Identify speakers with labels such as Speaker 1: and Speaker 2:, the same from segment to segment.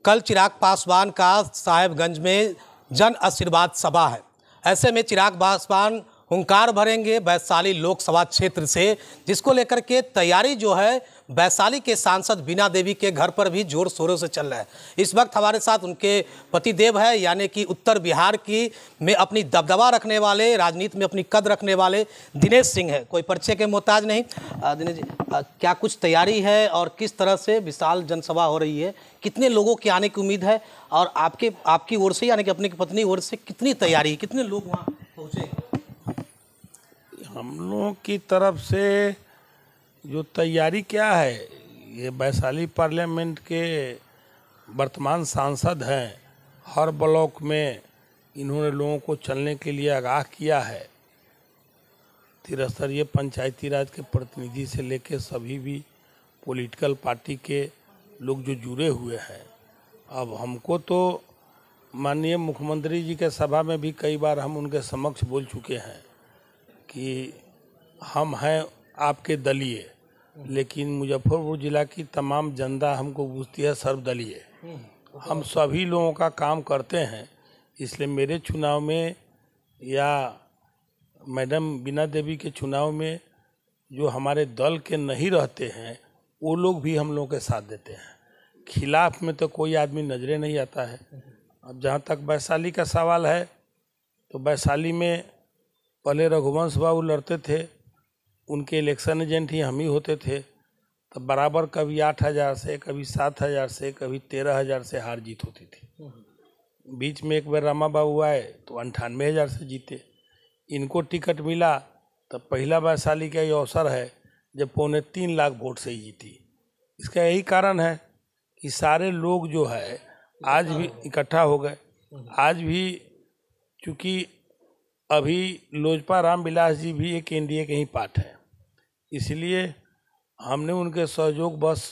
Speaker 1: कल चिराग पासवान का साहेबगंज में जन आशीर्वाद सभा है। ऐसे में चिराग पासवान हुंकार भरेंगे वैशाली लोकसभा क्षेत्र से, जिसको लेकर के तैयारी जो है वैशाली के सांसद बीना देवी के घर पर भी जोर शोरों से चल रहा है। इस वक्त हमारे साथ उनके पतिदेव है, यानी कि उत्तर बिहार की में अपनी दबदबा रखने वाले, राजनीति में अपनी कद रखने वाले दिनेश सिंह है। कोई परिचय के मोहताज नहीं। दिनेश जी, क्या कुछ तैयारी है और किस तरह से विशाल जनसभा हो रही है, कितने लोगों के आने की उम्मीद है और आपकी ओर से यानी कि अपनी पत्नी ओर से कितनी तैयारी, कितने लोग वहाँ पहुँचे?
Speaker 2: हम लोगों की तरफ से जो तैयारी क्या है, ये वैशाली पार्लियामेंट के वर्तमान सांसद हैं। हर ब्लॉक में इन्होंने लोगों को चलने के लिए आगाह किया है। त्रिस्तरीय पंचायती राज के प्रतिनिधि से लेकर सभी भी पॉलिटिकल पार्टी के लोग जो जुड़े हुए हैं। अब हमको तो माननीय मुख्यमंत्री जी के सभा में भी कई बार हम उनके समक्ष बोल चुके हैं कि हम हैं आपके दलीय, लेकिन मुजफ्फरपुर जिला की तमाम जनता हमको पूछती है सर्वदलीय। हम सभी लोगों का काम करते हैं, इसलिए मेरे चुनाव में या मैडम बीना देवी के चुनाव में जो हमारे दल के नहीं रहते हैं वो लोग भी हम लोगों के साथ देते हैं। खिलाफ में तो कोई आदमी नजरे नहीं आता है। अब जहाँ तक वैशाली का सवाल है, तो वैशाली में पहले रघुवंश बाबू लड़ते थे, उनके इलेक्शन एजेंट ही हम ही होते थे। तो बराबर कभी 8,000 से, कभी 7,000 से, कभी 13,000 से हार जीत होती थी। बीच में एक बार रामा बाबू आए तो 98,000 से जीते। इनको टिकट मिला तो पहला वैशाली का ये अवसर है जब 3.25 लाख वोट से ही जीती। इसका यही कारण है कि सारे लोग जो है आज भी इकट्ठा हो गए। आज भी चूँकि अभी लोजपा रामविलास जी भी एक एनडीए के ही पार्ट है, इसलिए हमने उनके सहयोग बस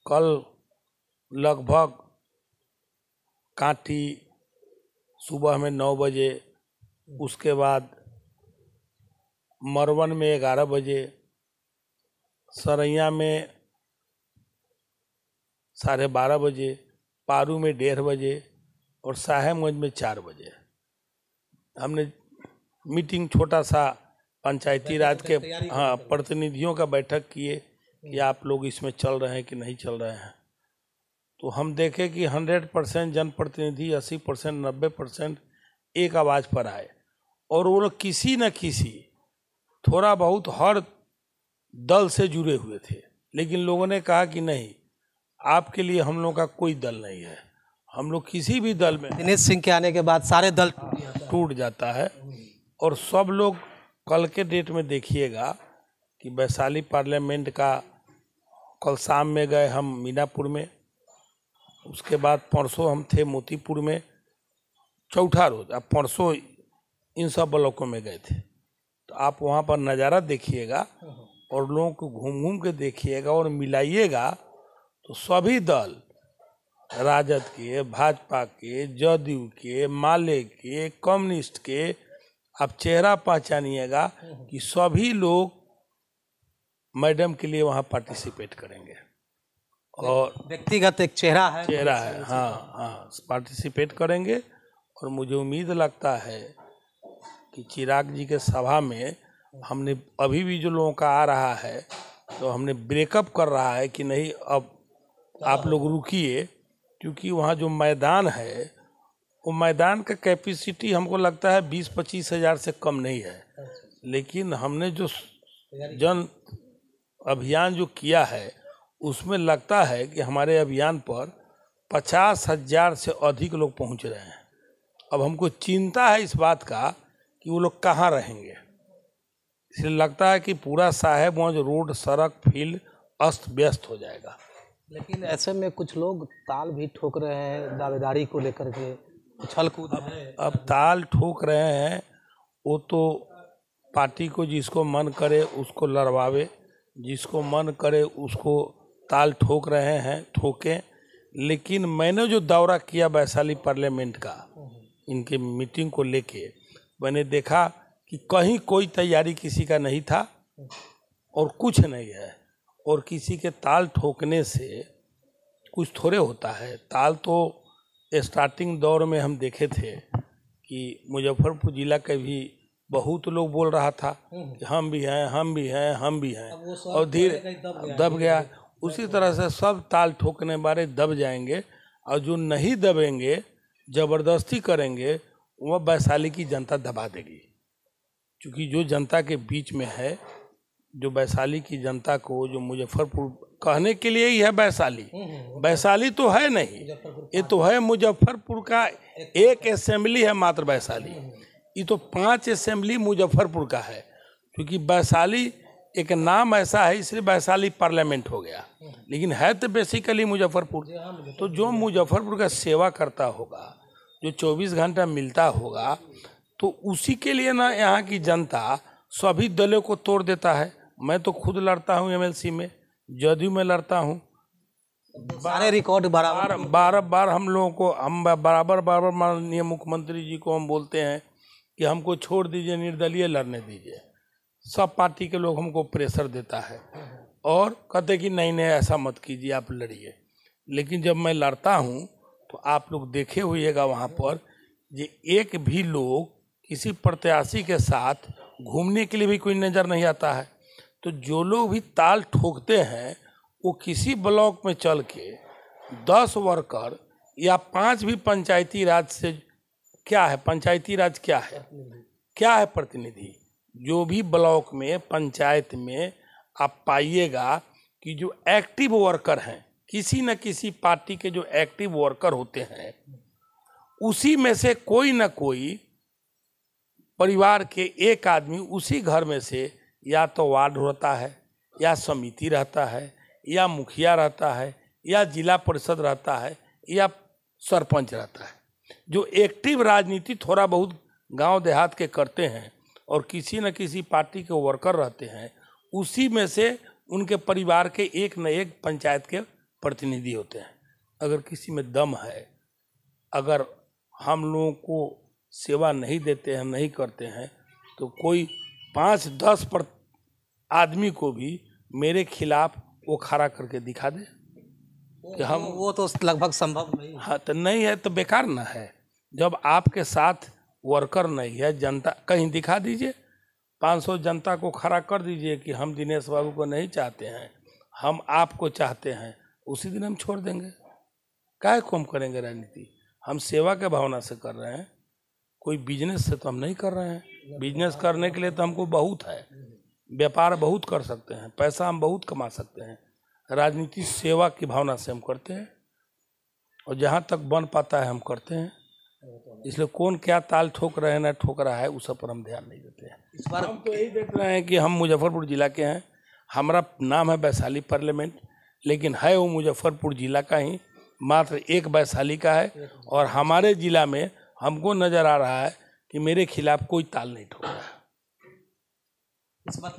Speaker 2: कल लगभग कांटी सुबह में 9 बजे, उसके बाद मरवन में 11 बजे, सरैया में 12:30 बजे, पारू में 1:30 बजे और साहेबगंज में 4 बजे हमने मीटिंग, छोटा सा पंचायती राज के प्रतिनिधियों का बैठक किए कि आप लोग इसमें चल रहे हैं कि नहीं चल रहे हैं। तो हम देखे कि 100% जनप्रतिनिधि, 80%, 90% एक आवाज़ पर आए और वो लोग किसी न किसी थोड़ा बहुत हर दल से जुड़े हुए थे। लेकिन लोगों ने कहा कि नहीं, आपके लिए हम लोग का कोई दल नहीं है, हम लोग किसी भी दल में।
Speaker 1: दिनेश सिंह के आने के बाद सारे दल
Speaker 2: टूट जाता है। और सब लोग कल के डेट में देखिएगा कि वैशाली पार्लियामेंट का कल शाम में गए हम मीनापुर में, उसके बाद परसों हम थे मोतीपुर में, चौथा रोज अब परसों इन सब ब्लॉकों में गए थे। तो आप वहाँ पर नज़ारा देखिएगा और लोगों को घूम घूम के देखिएगा और मिलाइएगा तो सभी दल, राजद के, भाजपा के, जदयू के, माले के, कम्युनिस्ट के, आप चेहरा पहचानिएगा कि सभी लोग मैडम के लिए वहाँ पार्टिसिपेट करेंगे। और
Speaker 1: व्यक्तिगत एक चेहरा है,
Speaker 2: हाँ, पार्टिसिपेट करेंगे। और मुझे उम्मीद लगता है कि चिराग जी के सभा में हमने अभी भी जो लोगों का आ रहा है तो हमने ब्रेकअप कर रहा है कि नहीं, अब आप लोग रुकिए, क्योंकि वहाँ जो मैदान है वो मैदान का कैपेसिटी हमको लगता है 20-25 हज़ार से कम नहीं है। लेकिन हमने जो जन अभियान जो किया है उसमें लगता है कि हमारे अभियान पर 50,000 से अधिक लोग पहुंच रहे हैं। अब हमको चिंता है इस बात का कि वो लोग कहाँ रहेंगे। इसलिए लगता है कि पूरा साहेबगंज रोड, सड़क, फील्ड अस्त व्यस्त हो जाएगा।
Speaker 1: लेकिन ऐसे में कुछ लोग ताल भी ठोक रहे हैं दावेदारी को लेकर के, उछल कूद है।
Speaker 2: अब ताल ठोक रहे हैं, वो तो पार्टी को जिसको मन करे उसको लड़वावे, जिसको मन करे उसको ताल ठोक रहे हैं, ठोकें। लेकिन मैंने जो दौरा किया वैशाली पार्लियामेंट का, इनके मीटिंग को लेके, मैंने देखा कि कहीं कोई तैयारी किसी का नहीं था और कुछ नहीं है। और किसी के ताल ठोकने से कुछ थोड़े होता है। ताल तो स्टार्टिंग दौर में हम देखे थे कि मुजफ्फरपुर जिला के भी बहुत लोग बोल रहा था कि हम भी हैं, हम भी हैं, हम भी हैं, और धीरे दब गया। उसी तरह से सब ताल ठोकने वाले दब जाएंगे, और जो नहीं दबेंगे, जबरदस्ती करेंगे, वह वैशाली की जनता दबा देगी। क्योंकि जो जनता के बीच में है, जो वैशाली की जनता को, जो मुजफ्फरपुर कहने के लिए ही है वैशाली, वैशाली तो है नहीं, ये तो है मुजफ्फरपुर का एक असेंबली है मात्र वैशाली। ये तो 5 असेंबली मुजफ्फरपुर का है, क्योंकि वैशाली एक नाम ऐसा है इसलिए वैशाली पार्लियामेंट हो गया, लेकिन है तो बेसिकली मुजफ्फरपुर। तो जो मुजफ्फरपुर का सेवा करता होगा, जो 24 घंटा मिलता होगा, तो उसी के लिए ना यहाँ की जनता सभी दलों को तोड़ देता है। मैं तो खुद लड़ता हूँ एमएलसी में, जदयू में लड़ता हूँ,
Speaker 1: सारे रिकॉर्ड
Speaker 2: बार बार हम लोगों को, हम बराबर माननीय मुख्यमंत्री जी को हम बोलते हैं कि हमको छोड़ दीजिए, निर्दलीय लड़ने दीजिए। सब पार्टी के लोग हमको प्रेशर देता है और कहते कि नहीं नहीं ऐसा मत कीजिए, आप लड़िए। लेकिन जब मैं लड़ता हूँ तो आप लोग देखे हुएगा वहाँ पर जे एक भी लोग किसी प्रत्याशी के साथ घूमने के लिए भी कोई नज़र नहीं आता है। तो जो लोग भी ताल ठोकते हैं, वो किसी ब्लॉक में चल के 10 वर्कर या 5 भी पंचायती राज से, क्या है पंचायती राज, क्या है प्रतिनिधि, जो भी ब्लॉक में, पंचायत में आप पाइएगा कि जो एक्टिव वर्कर हैं, किसी न किसी पार्टी के जो एक्टिव वर्कर होते हैं, उसी में से कोई न कोई परिवार के एक आदमी उसी घर में से या तो वार्ड रहता है, या समिति रहता है, या मुखिया रहता है, या जिला परिषद रहता है, या सरपंच रहता है। जो एक्टिव राजनीति थोड़ा बहुत गांव देहात के करते हैं और किसी न किसी पार्टी के वर्कर रहते हैं, उसी में से उनके परिवार के एक न एक पंचायत के प्रतिनिधि होते हैं। अगर किसी में दम है, अगर हम लोगों को सेवा नहीं देते हैं, नहीं करते हैं, तो कोई 5-10 आदमी को भी मेरे खिलाफ वो खड़ा करके दिखा दे कि हम,
Speaker 1: वो तो लगभग संभव नहीं।
Speaker 2: हाँ, तो नहीं है तो बेकार ना है। जब आपके साथ वर्कर नहीं है, जनता, कहीं दिखा दीजिए, 500 जनता को खड़ा कर दीजिए कि हम दिनेश बाबू को नहीं चाहते हैं, हम आपको चाहते हैं, उसी दिन हम छोड़ देंगे। काहे को हम करेंगे राजनीति? हम सेवा के भावना से कर रहे हैं, कोई बिजनेस से तो हम नहीं कर रहे हैं। बिजनेस करने के लिए तो हमको बहुत है, व्यापार बहुत कर सकते हैं, पैसा हम बहुत कमा सकते हैं। राजनीति सेवा की भावना से हम करते हैं, और जहाँ तक बन पाता है हम करते हैं। इसलिए कौन क्या ताल ठोक रहे हैं ना ठोक रहा है, उस सब पर हम ध्यान नहीं देते हैं।
Speaker 1: इस बार
Speaker 2: हम तो यही देख रहे हैं कि हम मुजफ्फरपुर जिला के हैं, हमारा नाम है वैशाली पार्लियामेंट, लेकिन है वो मुजफ्फरपुर जिला का ही, मात्र एक वैशाली का है। और हमारे जिला में हमको नजर आ रहा है कि मेरे खिलाफ कोई ताल नहीं ठोक रहा है।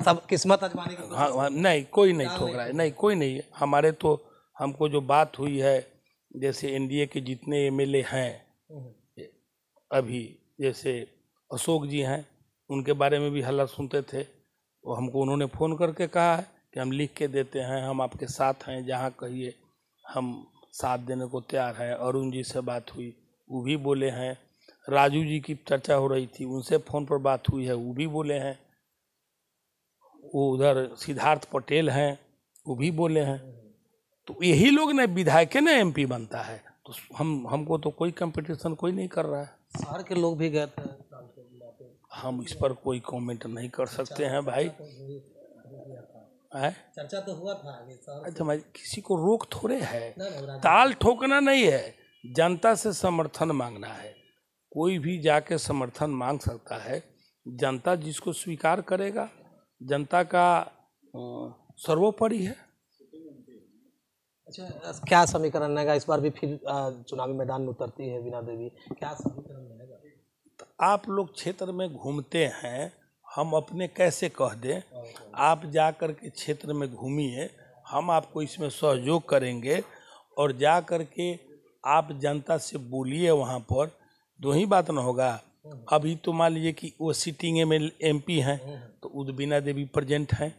Speaker 1: सब किस्मत आजमाने की
Speaker 2: हाँ, नहीं कोई नहीं ठोक रहा है, नहीं कोई नहीं है। हमारे तो, हमको जो बात हुई है, जैसे एनडीए के जितने एमएलए हैं अभी, जैसे अशोक जी हैं, उनके बारे में भी हल्ला सुनते थे, तो हमको उन्होंने फ़ोन करके कहा है कि हम लिख के देते हैं, हम आपके साथ हैं, जहाँ कहिए हम साथ देने को तैयार हैं। अरुण जी से बात हुई, वो भी बोले हैं। राजू जी की चर्चा हो रही थी, उनसे फ़ोन पर बात हुई है, वो भी बोले हैं। वो उधर सिद्धार्थ पटेल हैं, वो भी बोले हैं। तो यही लोग ना विधायक ना एमपी बनता है, तो हमको तो कोई कंपटीशन कोई नहीं कर रहा है।
Speaker 1: शहर के लोग भी गए थे,
Speaker 2: हम इस पर कोई कमेंट नहीं कर सकते हैं भाई।
Speaker 1: चर्चा तो हुआ था आगे।
Speaker 2: अच्छा, मैं किसी को रोक थोड़े है, ताल ठोकना नहीं है, जनता से समर्थन मांगना है। कोई भी जाके समर्थन मांग सकता है, जनता जिसको स्वीकार करेगा, जनता का सर्वोपरि है।
Speaker 1: अच्छा, क्या समीकरण रहेगा इस बार भी? फिर चुनावी मैदान में उतरती है वीणा देवी, क्या समीकरण रहेगा?
Speaker 2: तो आप लोग क्षेत्र में घूमते हैं, हम अपने कैसे कह दें? आप जा कर के क्षेत्र में घूमिए, हम आपको इसमें सहयोग करेंगे, और जा कर के आप जनता से बोलिए वहाँ पर, दो ही बात ना होगा। अभी तो मान लीजिए कि वो सिटिंग एमपी हैं, तो वीणा देवी प्रेजेंट हैं,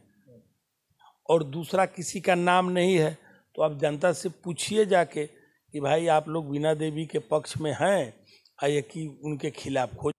Speaker 2: और दूसरा किसी का नाम नहीं है, तो तो आप जनता से पूछिए जाके कि भाई आप लोग बीना देवी के पक्ष में हैं या कि उनके खिलाफ खोज